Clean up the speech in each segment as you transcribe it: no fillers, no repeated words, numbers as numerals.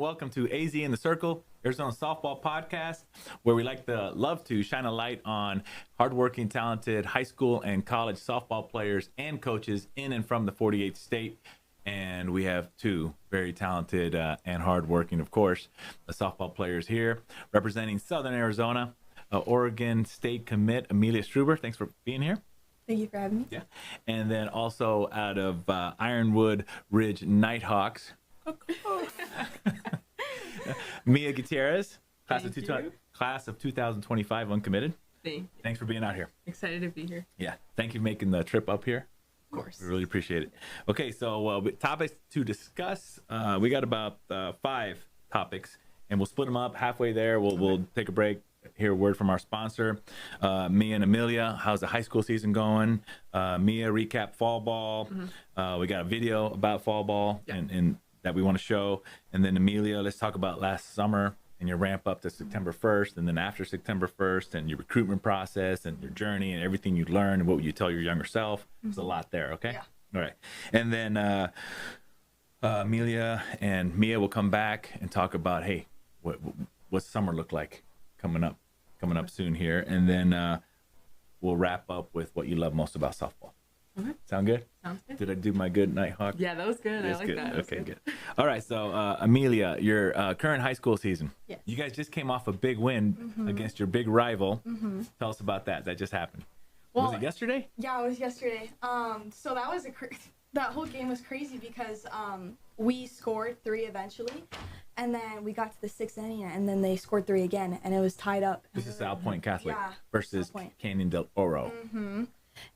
welcome to AZ in the Circle, Arizona softball podcast, where we love to shine a light on hardworking, talented high school and college softball players and coaches in and from the 48th state. And we have two very talented and hardworking, of course, softball players here representing Southern Arizona, Oregon State commit Amelia Streuber. Thanks for being here. Thank you for having me. Yeah. And then also out of Ironwood Ridge Nighthawks, Mia Gutierrez, class of 2025 uncommitted. Thanks for being out here. Excited to be here. Yeah. Thank you for making the trip up here. Of course. We really appreciate it. Okay, so topics to discuss. We got about 5 topics, and we'll split them up halfway there. We'll take a break, hear a word from our sponsor. Mia and Amelia, how's the high school season going? Mia, recap fall ball. We got a video about fall ball and that we want to show. And then Amelia, let's talk about last summer and your ramp up to September 1st, and then after September 1st, and your recruitment process and your journey and everything you learned, and what would you tell your younger self? There's a lot there, okay? Yeah. All right. And then Amelia and Mia will come back and talk about, hey, what's summer look like coming up soon here. And then we'll wrap up with what you love most about softball. Okay. Sound good? Sounds good. Did I do my good Nighthawk? Yeah, that was good. I like good. that. Okay, good. All right, so Amelia, your current high school season. Yes. You guys just came off a big win against your big rival. Tell us about that. That just happened. Well, was it yesterday? Yeah, it was yesterday. So that was that whole game was crazy because we scored 3 eventually, and then we got to the 6th inning, and then they scored 3 again, and it was tied up. This is South Point Catholic versus South Point. Canyon Del Oro.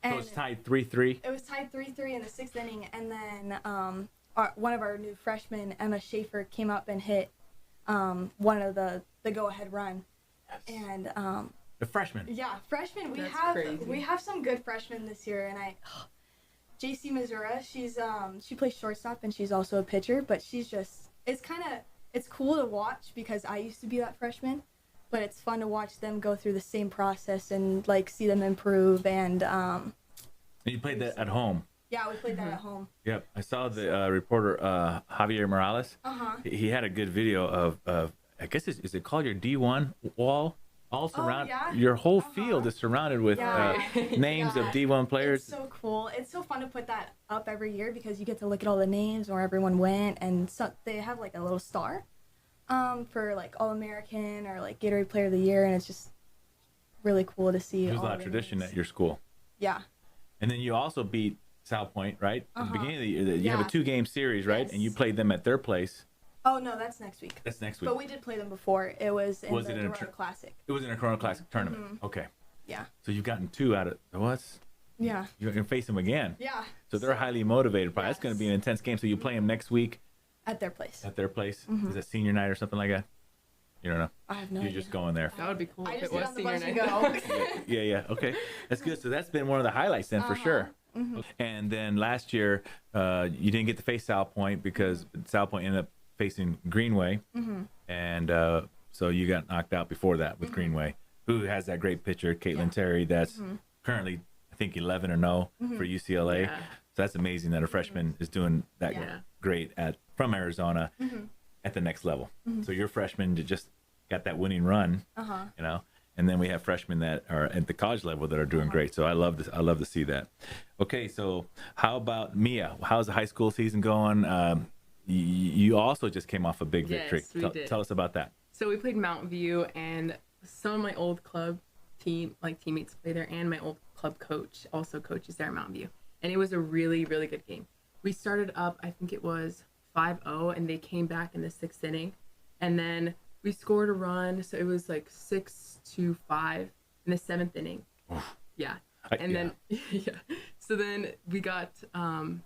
And So it's tied 3-3. it was tied 3-3 in the 6th inning, and then one of our new freshmen, Emma Schaefer, came up and hit one of the go-ahead run. Yes. And The freshman. yeah, freshmen. That's crazy. We have some good freshmen this year, and JC Missoura, she plays shortstop and she's also a pitcher, but it's cool to watch because I used to be that freshman, but it's fun to watch them go through the same process and like see them improve. And And you played that at home. yeah, we played that at home. Yep. I saw the reporter Javier Morales. He had a good video of I guess is it called your D1 wall? All surround your whole field is surrounded with names of D1 players. It's so cool. It's so fun to put that up every year because you get to look at all the names where everyone went, and so they have like a little star for like All-American or like Gatorade Player of the Year, and it's just really cool to see. There's a lot of tradition at your school. Yeah. And then you also beat South Point, right? At the beginning of the year, you have a 2-game series, right? Yes. And you played them at their place. Oh no, that's next week. That's next week. But we did play them before. It was in the Corona Classic. It was in a Corona Classic tournament. Okay. Yeah. So you've gotten 2 out of what's? Yeah. You're gonna face them again. Yeah. So they're highly motivated. Probably. That's gonna be an intense game. So you play them next week At their place. at their place. Is it senior night or something like that? You don't know. I have no You're idea. just going there. That would be cool I if just it get was on the senior bus night. and go. Yeah. Okay. That's good. So that's been one of the highlights then for sure. And then last year, you didn't get to face South Point because South Point ended up facing Greenway, and so you got knocked out before that with Greenway, who has that great pitcher, Caitlin Terry, that's currently I think 11-0 for UCLA. Yeah. So that's amazing that a freshman is doing that great from Arizona at the next level. So your freshmen just got that winning run, you know. And then we have freshmen that are at the college level that are doing great. So I love this. I love to see that. Okay, so how about Mia? How's the high school season going? You also just came off a big victory. We did. Tell us about that. So we played Mountain View, and some of my old club teammates play there, and my old club coach also coaches there at Mountain View. And it was a really, really good game. We started up, I think it was 5-0, and they came back in the 6th inning. And then we scored a run, so it was like 6-5 in the 7th inning. Yeah. And then so then we got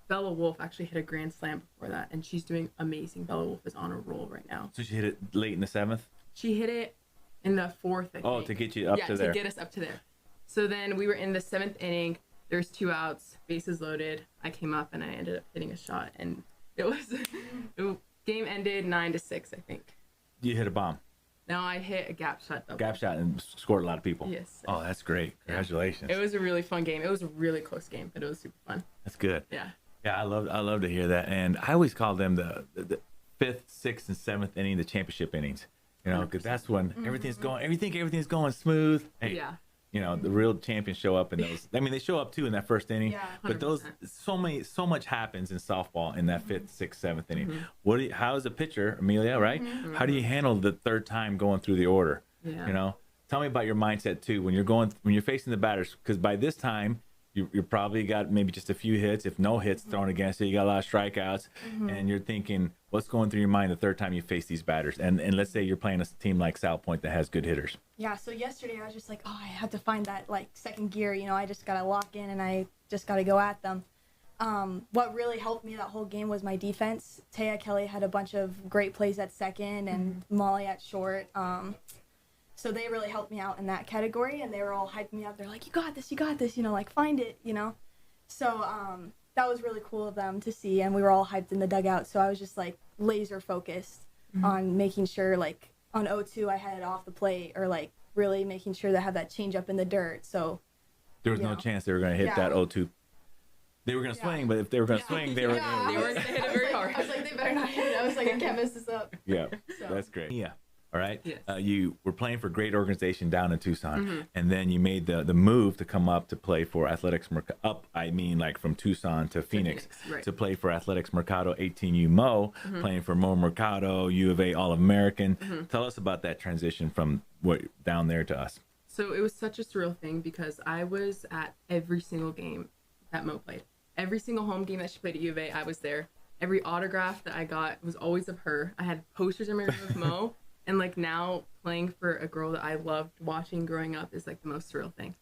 Bella Wolf actually hit a grand slam before that, and she's doing amazing. Bella Wolf is on a roll right now. So she hit it late in the 7th? She hit it in the 4th, I think. Oh, to get you up to there. Yeah, to get us up to there. So then we were in the 7th inning. There's 2 outs, bases loaded. I came up and I ended up hitting a shot, and game ended 9-6, I think. You hit a bomb. No, I hit a gap shot double. Gap shot and scored a lot of people. Yes. Oh, that's great. Congratulations. It was a really fun game. It was a really close game, but it was super fun. That's good. Yeah. Yeah, I love to hear that. And I always call them the 5th, 6th, and 7th inning, the championship innings. You know, because that's when everything's going. Everything's going smooth. Hey, Yeah. you know, the real champions show up in those. I mean, they show up too in that first inning. Yeah. But those, 100%. so much happens in softball in that 5th, 6th, 7th inning. How is a pitcher, Amelia? Right? How do you handle the third time going through the order? Yeah. You know, tell me about your mindset too when you're facing the batters, because by this time you're probably got maybe just a few hits, if no hits thrown against you. You got a lot of strikeouts, and you're thinking, what's going through your mind the third time you face these batters? And let's say you're playing a team like South Point that has good hitters. Yeah, so yesterday I was just like, oh, I have to find that like second gear. You know, I just gotta lock in and I just gotta go at them. What really helped me that whole game was my defense. Taya Kelly had a bunch of great plays at second and Molly at short. So they really helped me out in that category, and they were all hyping me up. They're like, you got this, you know, like find it, you know. So that was really cool of them to see, and we were all hyped in the dugout. So I was just like laser focused on making sure, like on 0-2 I had it off the plate, or like really making sure that I have that change up in the dirt. So There was no chance they were going to hit that 0-2. They were going to swing, but if they were going to swing, they were. They weren't going to hit it very hard. I was like, they better not hit it. I was like, I can't mess this up. Yeah, So. that's great. Yeah. All right. Yes. You were playing for a great organization down in Tucson, and then you made the move to come up to play for Athletics like from Tucson to Phoenix, right. to play for Athletics Mercado 18U Mo, playing for Mo Mercado, U of A All-American. Tell us about that transition from down there to us. So it was such a surreal thing because I was at every single game that Mo played. Every single home game that she played at U of A, I was there. Every autograph that I got was always of her. I had posters in my room of Mo. And like now playing for a girl that I loved watching growing up is like the most surreal thing.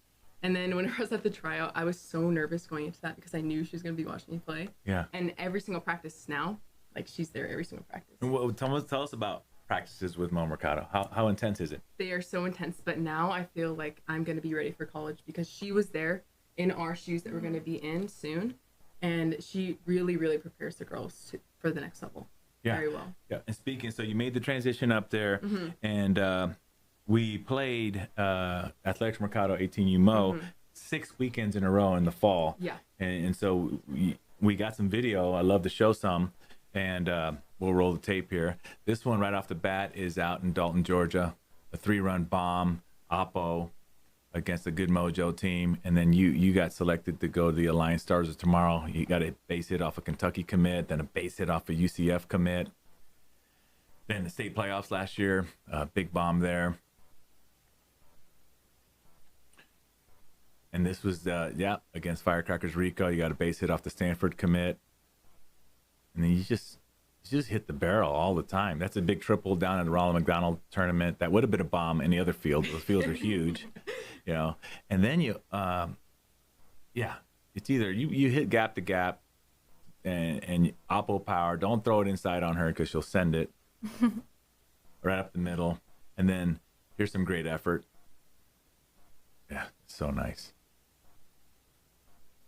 And then when I was at the tryout, I was so nervous going into that because I knew she was going to be watching me play. Yeah. And every single practice now, like she's there every single practice. And tell us about practices with Mo Mercado. How intense is it? They are so intense, but now I feel like I'm going to be ready for college because she was there in our shoes that we're going to be in soon. And she really, really prepares the girls for the next level. Yeah. Very well. Yeah. And speaking, so you made the transition up there, and we played Athletics Mercado 18U Mo 6 weekends in a row in the fall. Yeah. And so we got some video. I love to show some, and we'll roll the tape here. This one right off the bat is out in Dalton, Georgia, a 3-run bomb, Oppo, against a good Mojo team, and then you got selected to go to the Alliance Stars of Tomorrow. You got a base hit off a Kentucky commit, then a base hit off a UCF commit, then the state playoffs last year, big bomb there. And this was against Firecrackers Rico. You got a base hit off the Stanford commit, and then you just hit the barrel all the time. That's a big triple down at the Ronald McDonald tournament. That would have been a bomb in the other field. Those fields are huge, you know. And then it's either you hit gap to gap, and Oppo power. Don't throw it inside on her because she'll send it right up the middle. And then here's some great effort. Yeah, so nice.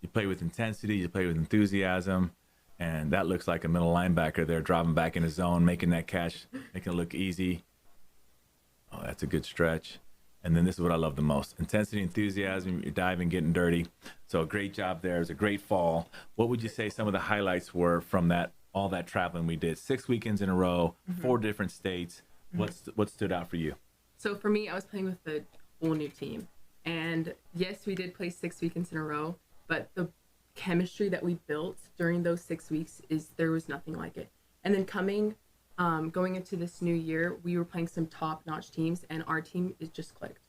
You play with intensity. You play with enthusiasm. And that looks like a middle linebacker there, dropping back in his zone, making that catch, making it look easy. Oh, that's a good stretch. And then this is what I love the most. Intensity, enthusiasm, you're diving, getting dirty. So a great job there. It was a great fall. What would you say some of the highlights were from all that traveling we did? 6 weekends in a row, 4 different states. What stood out for you? So for me, I was playing with a whole new team. And yes, we did play 6 weekends in a row, but the chemistry that we built during those 6 weeks there was nothing like it. And then going into this new year, we were playing some top-notch teams, and our team is just clicked.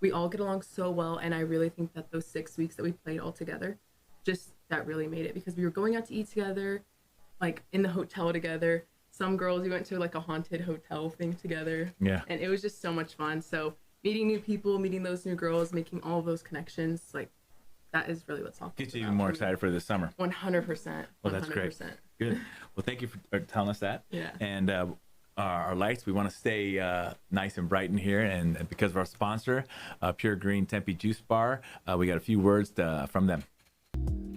We all get along so well, and I really think that those 6 weeks that we played all together, just that really made it, because we were going out to eat together, like in the hotel together. Some girls, we went to like a haunted hotel thing together. Yeah. And it was just so much fun. So meeting new people, meeting those new girls, making all of those connections, like that is really what's talking. Gets you even more excited for this summer. 100%. Well, that's great. Good. Well, thank you for telling us that. Yeah. And our lights, we want to stay nice and bright in here. And because of our sponsor, Pure Green Tempe Juice Bar, we got a few words from them.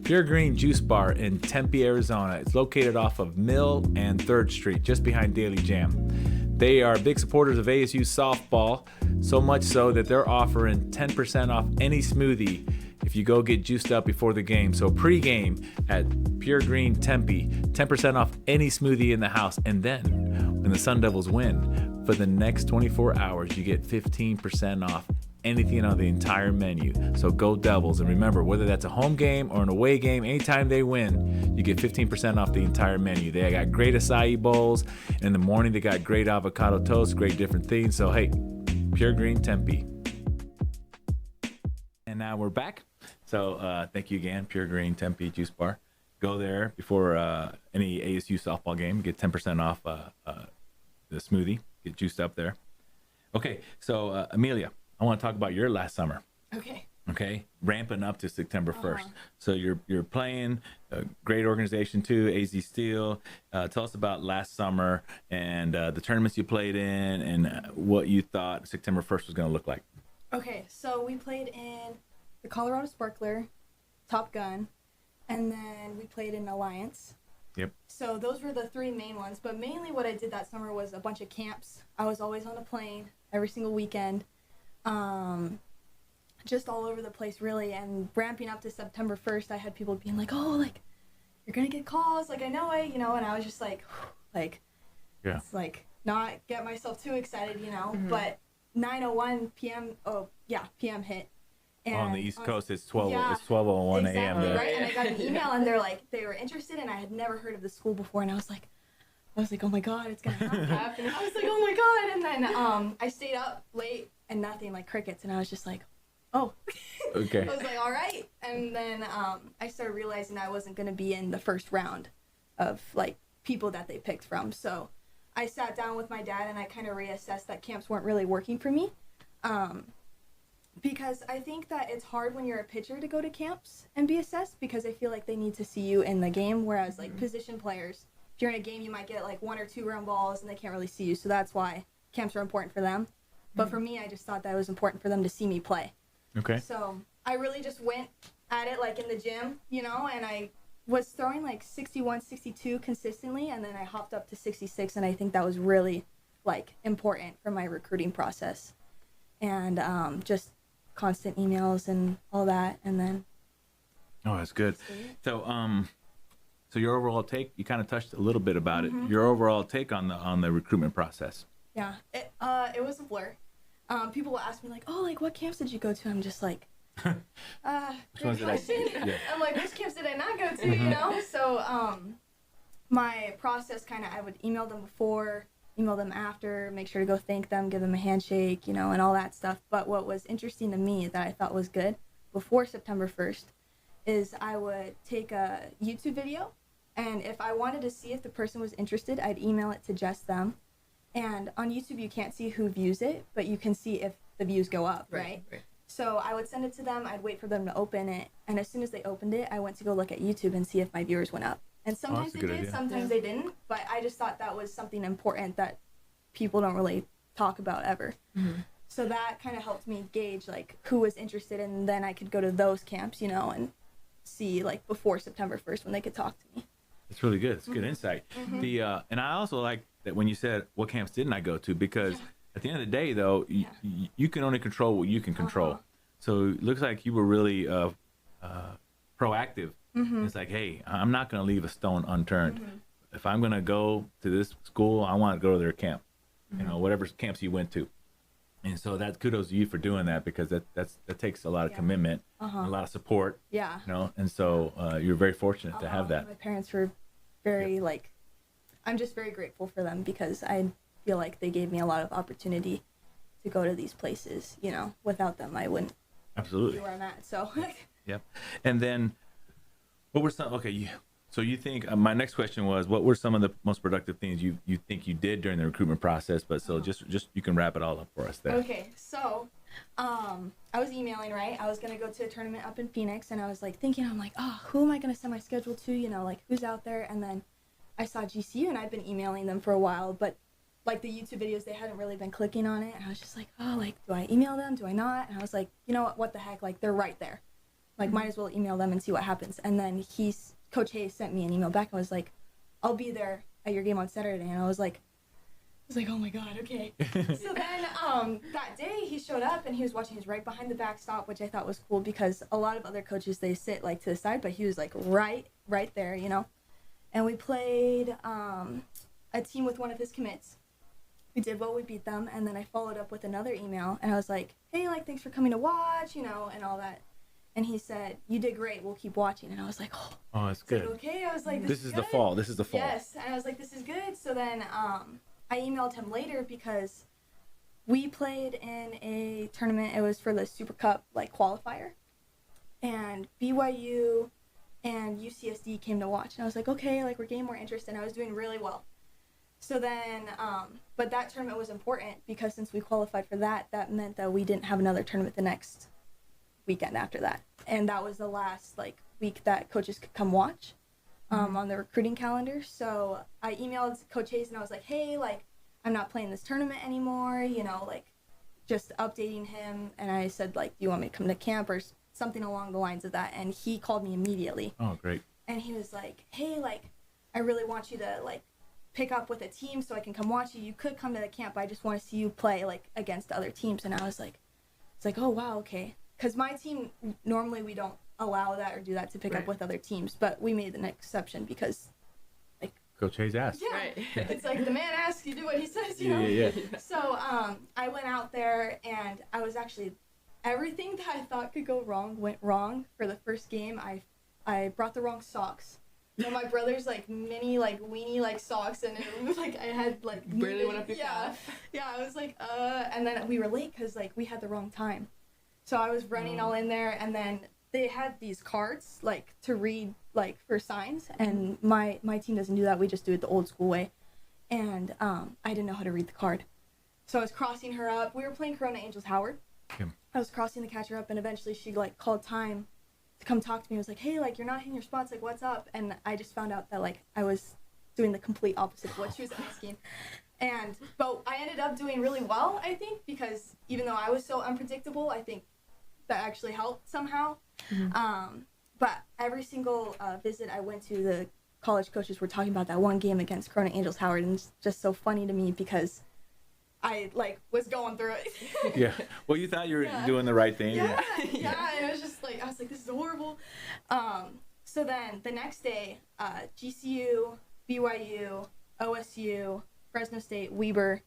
Pure Green Juice Bar in Tempe, Arizona. It's located off of Mill and 3rd Street, just behind Daily Jam. They are big supporters of ASU softball, so much so that they're offering 10% off any smoothie if you go get juiced up before the game. So pregame at Pure Green Tempe, 10% off any smoothie in the house. And then when the Sun Devils win, for the next 24 hours, you get 15% off anything on the entire menu. So go Devils. And remember, whether that's a home game or an away game, anytime they win, you get 15% off the entire menu. They got great acai bowls. In the morning, they got great avocado toast, great different things. So hey, Pure Green Tempe. And now we're back. So thank you again, Pure Green Tempe Juice Bar. Go there before any ASU softball game. Get 10% off the smoothie. Get juiced up there. Okay, so Amelia, I want to talk about your last summer. Okay, ramping up to September 1st. So you're playing a great organization too, AZ Steel. Tell us about last summer and the tournaments you played in and what you thought September 1st was going to look like. Okay, so we played in the Colorado Sparkler, Top Gun, and then we played in Alliance. Yep. So those were the three main ones, but mainly what I did that summer was a bunch of camps. I was always on a plane every single weekend. Just all over the place, really. And ramping up to September 1st, I had people being like, oh, like, you're going to get calls. Like, I know it, and I was just like, yeah. It's like, not get myself too excited, But 9:01 p.m., p.m. hit. And on the East Coast, it's 12:01 exactly, a.m. there. Right? And I got an email, and they were interested, and I had never heard of the school before, and I was like, oh my God, it's going to happen. I was like, oh my God. And then I stayed up late and nothing, like crickets, and I was just like, oh. Okay. I was like, all right. And then I started realizing I wasn't going to be in the first round of, like, people that they picked from. So I sat down with my dad, and I kind of reassessed that camps weren't really working for me. Because I think that it's hard when you're a pitcher to go to camps and be assessed because I feel like they need to see you in the game, whereas, like, position players, if you're in a game, you might get, like, 1 or 2 ground balls, and they can't really see you. So that's why camps are important for them. But for me, I just thought that it was important for them to see me play. Okay. So I really just went at it, like, in the gym, and I was throwing, like, 61, 62 consistently, and then I hopped up to 66, and I think that was really, like, important for my recruiting process. And just constant emails and all that, and then... Oh, that's good. So your overall take, you kind of touched a little bit about it. Your overall take on the recruitment process. Yeah, it was a blur. People will ask me, like, oh, like, what camps did you go to? I'm just like, Which ones did I see? Yeah. I'm like, which camps did I not go to, So my process I would email them before, email them after, make sure to go thank them, give them a handshake, and all that stuff. But what was interesting to me that I thought was good before September 1st is I would take a YouTube video, and if I wanted to see if the person was interested, I'd email it to just them. And on YouTube, you can't see who views it, but you can see if the views go up, right? So I would send it to them. I'd wait for them to open it. And as soon as they opened it, I went to go look at YouTube and see if my viewers went up. And sometimes they did, sometimes they didn't. But I just thought that was something important that people don't really talk about ever. So that kind of helped me gauge, like, who was interested. And then I could go to those camps, and see, like, before September 1st when they could talk to me. That's really good. It's good insight. And I also like that when you said, what camps didn't I go to? Because at the end of the day, though, you can only control what you can control. So it looks like you were really proactive. It's like, hey, I'm not going to leave a stone unturned. If I'm going to go to this school, I want to go to their camp, whatever camps you went to. And so that kudos to you for doing that, because that takes a lot of commitment, a lot of support. Yeah. And so you're very fortunate to have that. My parents were very I'm just very grateful for them, because I feel like they gave me a lot of opportunity to go to these places. Without them, I wouldn't be where I'm at. So. Yep. And then, what were some? Okay, so you think my next question was, what were some of the most productive things you think you did during the recruitment process? But so just you can wrap it all up for us there. Okay, so I was emailing, right? I was gonna go to a tournament up in Phoenix, and I was like thinking, I'm like, oh, who am I gonna send my schedule to? Like, who's out there? And then I saw GCU, and I've been emailing them for a while, but like the YouTube videos, they hadn't really been clicking on it. And I was just like, oh, like, do I email them? Do I not? And I was like, you know what the heck? Like, they're right there. Like, might as well email them and see what happens. And then Coach Hayes sent me an email back and was like, I'll be there at your game on Saturday. And I was like, was like, oh my God, okay. So then that day he showed up and he was watching. He was right behind the backstop, which I thought was cool because a lot of other coaches, they sit like to the side, but he was like right there, you know. And we played a team with one of his commits. We did well, we beat them, and then I followed up with another email, and I was like, hey, like, thanks for coming to watch, you know, and all that. And he said, you did great, we'll keep watching. And I was like, oh, that's good. Like, okay, I was like, This is the good. fall. This is the fall. Yes, and I was like, this is good. So then I emailed him later because we played in a tournament. It was for the Super Cup, like, qualifier. And BYU and UCSD came to watch. And I was like, okay, like, we're getting more interest, and I was doing really well. So then, but that tournament was important because since we qualified for that, that meant that we didn't have another tournament the next weekend after that. And that was the last, like, week that coaches could come watch on the recruiting calendar. So I emailed Coach Hayes and I was like, hey, like, I'm not playing this tournament anymore, you know, like, just updating him. And I said, like, do you want me to come to camp or something along the lines of that? And he called me immediately. Oh, great. And he was like, hey, like, I really want you to, like, pick up with a team so I can come watch you. You could come to the camp, but I just want to see you play, like, against other teams. And I was like, it's like, oh, wow, okay. Because my team, normally we don't allow that or do that to pick up with other teams, but we made an exception because, like, Coach Hayes asked. yeah, Right. it's like the man asks, you do what he says, you know? Yeah. So I went out there and I was actually, everything that I thought could go wrong went wrong. For the first game, I brought the wrong socks. So my brother's, like, mini, like, weenie, like, socks, and it was, like, I had, like, Barely went up your calf. Yeah, I was like, and then we were late because, like, we had the wrong time. So I was running all in there, and then they had these cards, like, to read, like, for signs, and my team doesn't do that. We just do it the old school way. And I didn't know how to read the card. So I was crossing her up. We were playing Corona Angels Howard. Yeah. I was crossing the catcher up, and eventually she, like, called time to come talk to me. I was like, hey, like, you're not hitting your spots, like, what's up? And I just found out that, like, I was doing the complete opposite of what she was asking. But I ended up doing really well, I think, because even though I was so unpredictable, I think that actually helped somehow. But every single visit I went to, the college coaches were talking about that one game against Corona Angels Howard, and it's just so funny to me because I, like, was going through it. Yeah. Well, you thought you were doing the right thing. Yeah, and it was just like, I was like, this is horrible. So then the next day, GCU, BYU, OSU, Fresno State, Weber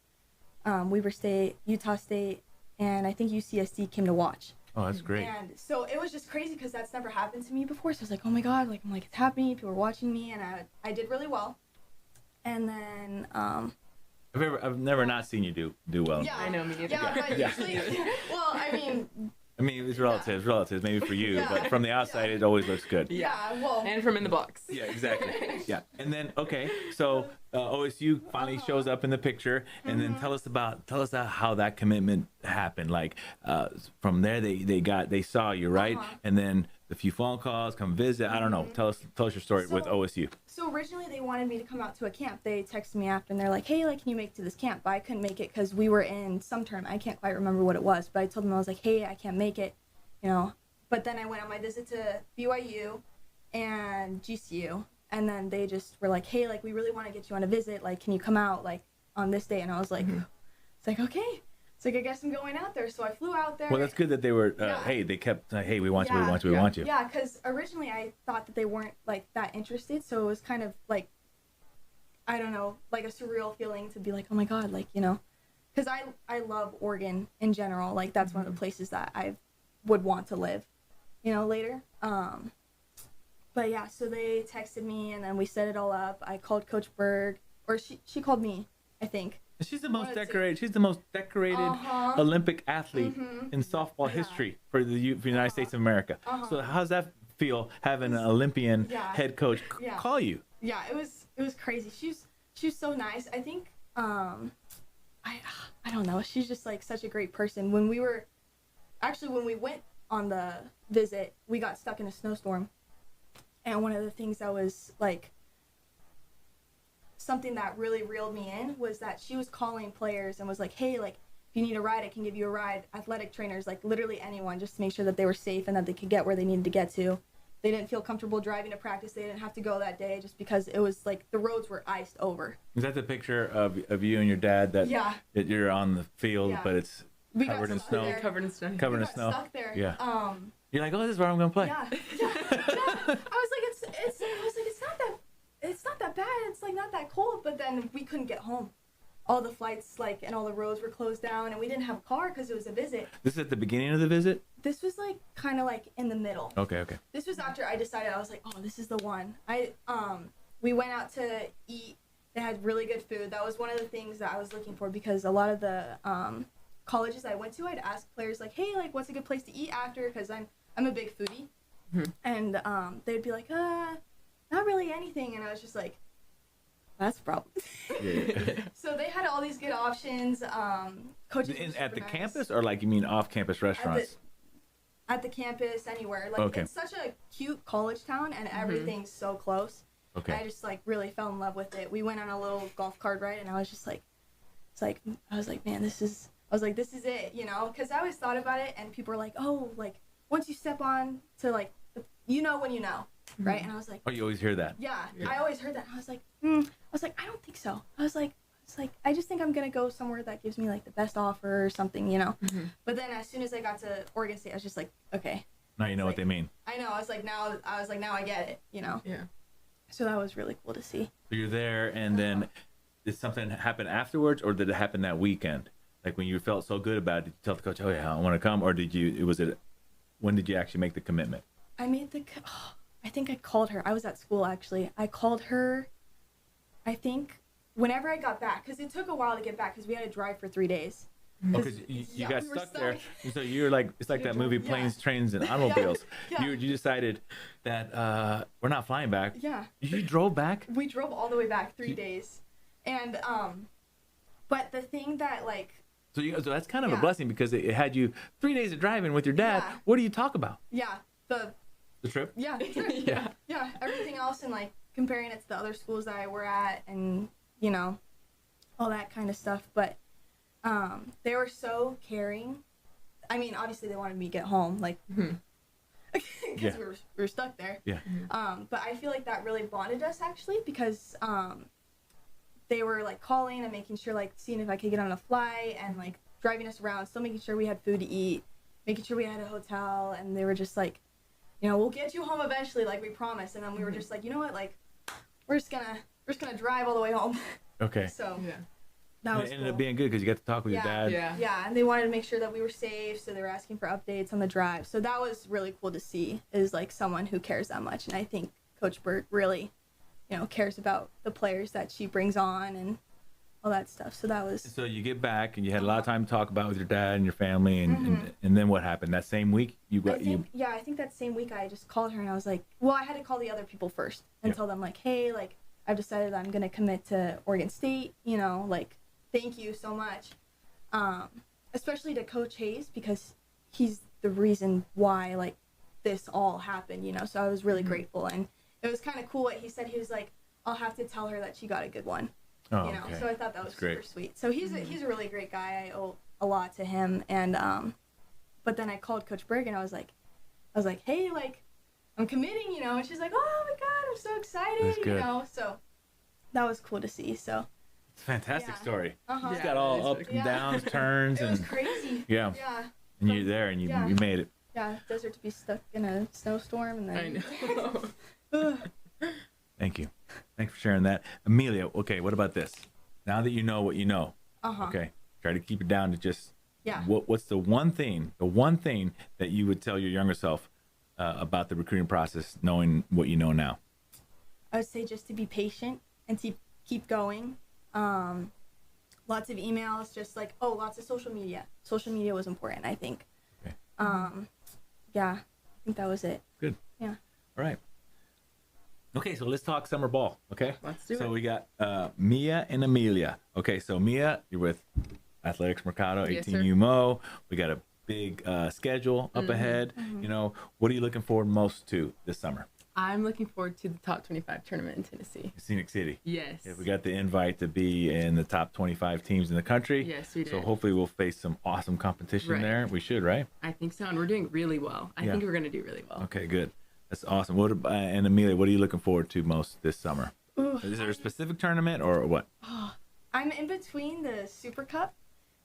State, Utah State, and I think UCSD came to watch. Oh, that's great. And so it was just crazy because that's never happened to me before. So I was like, oh my God, like, I'm like, it's happening. People are watching me, and I did really well. And then I've never not seen you do well. yeah, I know, me neither. Yeah, but usually, well, I mean, it's relative, maybe for you, but from the outside, it always looks good. yeah, well, And from in the box. Yeah, exactly. Yeah, and then so OSU finally shows up in the picture, and then tell us how that commitment happened. Like from there, they saw you, right? And then a few phone calls, come visit. I don't know. Tell us your story with OSU. So originally they wanted me to come out to a camp. They texted me after and they're like, hey, like, can you make it to this camp? But I couldn't make it because we were in some tournament. I can't quite remember what it was, but I told them, I was like, hey, I can't make it, you know. But then I went on my visit to BYU and GCU, and then they just were like, hey, like, we really want to get you on a visit. Like, can you come out, like, on this day? And I was like, it's like, okay. It's like, I guess I'm going out there. So I flew out there. Well, that's good that they were, hey, they kept, hey, we want you, we want you, we want you. Yeah, because originally I thought that they weren't, like, that interested. So it was kind of, like, I don't know, like a surreal feeling to be like, oh my God, like, you know. Because I love Oregon in general. Like, that's one of the places that I would want to live, you know, later. But yeah, so they texted me and then we set it all up. I called Coach Berg, or she called me, I think. She's the most decorated. She's the most decorated Olympic athlete in softball history for the United States of America. So how's that feel having an Olympian head coach call you? Yeah, it was crazy. She's so nice. I think I don't know. She's just, like, such a great person. When we went on the visit, we got stuck in a snowstorm, and one of the things that was, like, something that really reeled me in was that she was calling players and was like, hey, like, if you need a ride, I can give you a ride. Athletic trainers, like, literally anyone, just to make sure that they were safe and that they could get where they needed to get to. they didn't feel comfortable driving to practice. They didn't have to go that day just because it was like the roads were iced over. Is that the picture of you and your dad that that you're on the field, but it's covered in snow? There. Covered in snow. Covered We in got snow. stuck there. Yeah. You're like, oh, this is where I'm gonna play. Yeah. I was like, it's not that bad. It's like not that cold. But then we couldn't get home. All the flights and all the roads were closed down, and we didn't have a car because it was a visit. This is at the beginning of the visit? This was like kind of like in the middle. Okay. This was after I decided. I was like, oh, this is the one. We went out to eat. They had really good food. That was one of the things that I was looking for, because a lot of the colleges I went to, I'd ask players like, hey, like, what's a good place to eat after? Because I'm a big foodie. And they'd be like, not really anything. And I was just like, that's a problem. So they had all these good options. Coaches at the campus, or like you mean off-campus restaurants? At the campus, anywhere. Like it's such a cute college town, and everything's so close. Okay. I just like really fell in love with it. We went on a little golf cart ride, and I was just like, I was like, man, this is it, you know? Because I always thought about it, and people were like, oh, like once you step on to like, you know when you know, right? And I was like, oh, you always hear that? Yeah. I always heard that. And I was like, I don't think so. I was like, I just think I'm gonna go somewhere that gives me like the best offer or something, you know. But then as soon as I got to Oregon State, I was just like, okay. Now you know what they mean. I know. I was like, now I get it, you know. Yeah. So that was really cool to see. So you're there, and then did something happen afterwards, or did it happen that weekend? Like when you felt so good about it, did you tell the coach, oh yeah, I want to come, or when did you actually make the commitment? I think I called her. I was at school actually. I called her, I think, whenever I got back, because it took a while to get back because we had to drive for 3 days. Oh, because you got stuck there. So you're like, it's like that movie Planes, Trains, and Automobiles. You decided that we're not flying back. Yeah. You drove back? We drove all the way back 3 days. And, but the thing that like. So that's kind of a blessing, because it had you 3 days of driving with your dad. Yeah. What do you talk about? Yeah. The trip? Yeah. The trip. Yeah. Everything else, and like comparing it to the other schools that I were at, and, you know, all that kind of stuff. But they were so caring. I mean, obviously they wanted me to get home, like, because we were stuck there. Yeah. But I feel like that really bonded us, actually, because they were like calling and making sure, like, seeing if I could get on a flight, and like driving us around, still making sure we had food to eat, making sure we had a hotel, and they were just like, you know, we'll get you home eventually, like we promised. And then we were just like, you know what, like, we're just gonna drive all the way home. Okay. So that was it ended up being good because you got to talk with your dad. Yeah, and they wanted to make sure that we were safe, so they were asking for updates on the drive. So that was really cool to see, is like someone who cares that much. And I think Coach Berg really, you know, cares about the players that she brings on and all that stuff. So that was. So you get back, and you had a lot of time to talk about with your dad and your family, and then what happened that same week? I think that same week I just called her, and I was like, well, I had to call the other people first and tell them, like, hey, like, I've decided I'm gonna commit to Oregon State, you know, like, thank you so much, especially to Coach Hayes, because he's the reason why, like, this all happened, you know. So I was really grateful, and it was kind of cool what he said. He was like, I'll have to tell her that she got a good one. Oh, you know, okay. so I thought that was great. super sweet. So he's a really great guy. I owe a lot to him. And but then I called Coach Berg, and I was like, hey, like, I'm committing, you know. And she's like, oh my God, I'm so excited, you know. So that was cool to see. So it's a fantastic story. It's got all ups and downs, turns, it was crazy. Yeah. And you're there, and you made it. Yeah, desert to be stuck in a snowstorm, and then. I know. Thank you. Thanks for sharing that. Amelia, okay, what about this? Now that you know what you know, okay, try to keep it down to just, what's the one thing that you would tell your younger self about the recruiting process, knowing what you know now? I would say just to be patient and to keep going. Lots of emails, just like, lots of social media. Social media was important, I think. Okay. I think that was it. Good. Yeah. All right. Okay, so let's talk summer ball, okay? Let's do it. So we got Mia and Amelia. Okay, so Mia, you're with Athletics Mercado, 18 UMO. We got a big schedule up ahead. You know, what are you looking forward most to this summer? I'm looking forward to the top 25 tournament in Tennessee. Scenic City. Yes. Yeah, we got the invite to be in the top 25 teams in the country. Yes, we did. So hopefully we'll face some awesome competition there. We should, right? I think so, and we're doing really well. I think we're going to do really well. Okay, good. That's awesome. And Amelia, what are you looking forward to most this summer? Ooh, Is there a specific tournament or what? I'm in between the Super Cup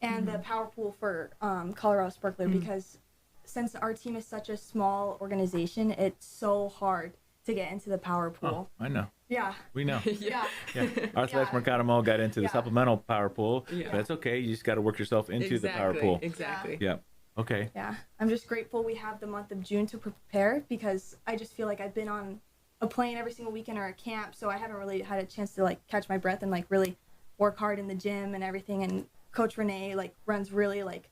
and the Power Pool for Colorado Sparkler because since our team is such a small organization, it's so hard to get into the Power Pool. Oh, I know. Yeah. We know. Yeah. Yeah. Our Slash Mercado Mall got into the supplemental Power Pool. Yeah. But that's okay. You just got to work yourself into the Power Pool. Exactly. Yeah. Okay. Yeah. I'm just grateful we have the month of June to prepare because I just feel like I've been on a plane every single weekend or a camp, so I haven't really had a chance to like catch my breath and like really work hard in the gym and everything. And Coach Renee like runs really like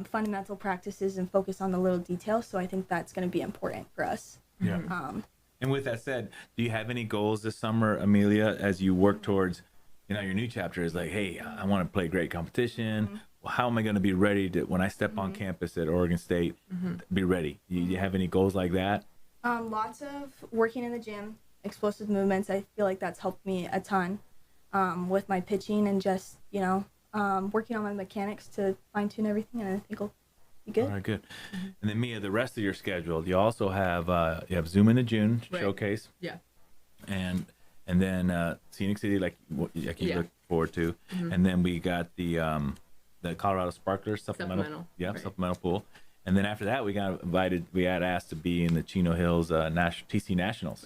fundamental practices and focus on the little details, so I think that's going to be important for us. Yeah. And with that said, do you have any goals this summer, Amelia, as you work towards, your new chapter is like, hey, I want to play great competition. Well, how am I going to be ready to, when I step on campus at Oregon State, be ready? Do you have any goals like that? Lots of working in the gym, explosive movements. I feel like that's helped me a ton with my pitching and just, working on my mechanics to fine tune everything, and I think I'll be good. All right, good. And then Mia, the rest of your schedule, you also have you have Zoom in the June showcase. Yeah. And then Scenic City, like you look forward to, and then we got the Colorado Sparklers supplemental supplemental pool, and then after that we got invited. We had asked to be in the Chino Hills TC Nationals.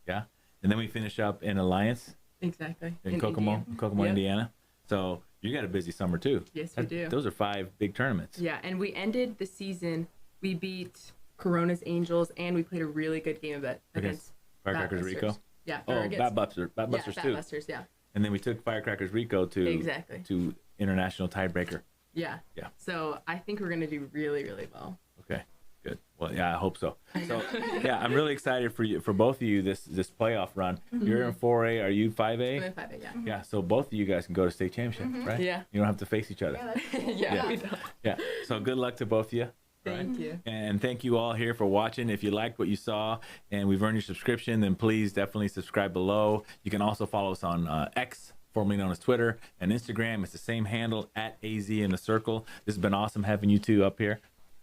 Yeah, and then we finish up in Alliance. Exactly. In Kokomo, Indiana. So you got a busy summer too. Yes, we do. Those are 5 big tournaments. Yeah, and we ended the season. We beat Corona's Angels, and we played a really good game of it against Firecrackers Rico. Yeah. Batbusters too. Batbusters, yeah. And then we took Firecrackers Rico to international tiebreaker. Yeah. Yeah. So I think we're gonna do really, really well. Okay. Good. Well, yeah, I hope so. So, yeah, I'm really excited for both of you this playoff run. You're in 4A. Are you 5A? I'm in 5A, yeah. Yeah. So both of you guys can go to state championship, right? Yeah. You don't have to face each other. Yeah, that's cool. Yeah, we don't. Yeah. So good luck to both of you. Thank you. And thank you all here for watching. If you liked what you saw and we've earned your subscription, then please definitely subscribe below. You can also follow us on X, formerly known as Twitter, and Instagram. It's the same handle at AZInTheCircle. This has been awesome having you two up here.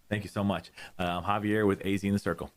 Thank you so much. I'm Javier with AZInTheCircle.